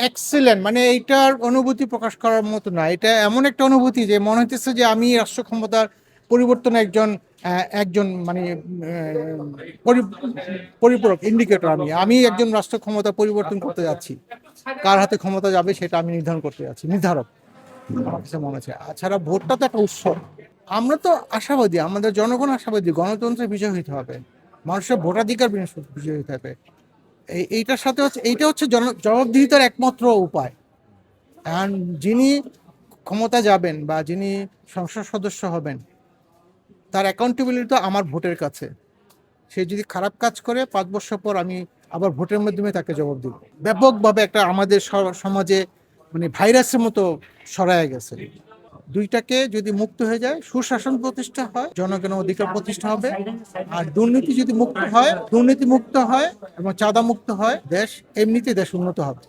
Excellent, মানে এইটার অনুভূতি প্রকাশ করার মতো না। এটা এমন একটা অনুভূতি যে মনে হইতেছে যে আমি রাষ্ট্র ক্ষমতার পরিবর্তনে একজন মানে পরিপূরক ইন্ডিকেটর। আমি একজন রাষ্ট্র ক্ষমতা পরিবর্তন করতে যাচ্ছি। কার হাতে ক্ষমতা যাবে সেটা আমি নির্ধারণ করতে যাচ্ছি, নির্ধারক আমার কাছে মনে হচ্ছে। ছাড়া ভোটটা তো একটা উৎসব। আমরা তো আশাবাদী, আমাদের জনগণ আশাবাদী, গণতন্ত্রের বিজয় হইতে হবে, মানুষের ভোটাধিকার বিজয় হইতে হবে। এইটার সাথে হচ্ছে, এইটা হচ্ছে জবাবদিহিতার একমাত্র উপায়। এখন যিনি ক্ষমতা যাবেন বা যিনি সংসদ সদস্য হবেন, তার অ্যাকাউন্টেবিলিটি তো আমার ভোটের কাছে। সে যদি খারাপ কাজ করে 5 বছর পর আমি আবার ভোটের মাধ্যমে তাকে জবাব দিব। ব্যাপকভাবে একটা আমাদের সমাজে মানে ভাইরাসের মতো ছড়ায় গেছে। দুইটাকে যদি মুক্ত হয়ে যায়, সুশাসন প্রতিষ্ঠা হয়, জনগণের অধিকার প্রতিষ্ঠা হবে। আর দুর্নীতি যদি মুক্ত হয়, দুর্নীতি মুক্ত হয় এবং চাঁদা মুক্ত হয়, দেশ এমনিতে দেশ উন্নত হবে।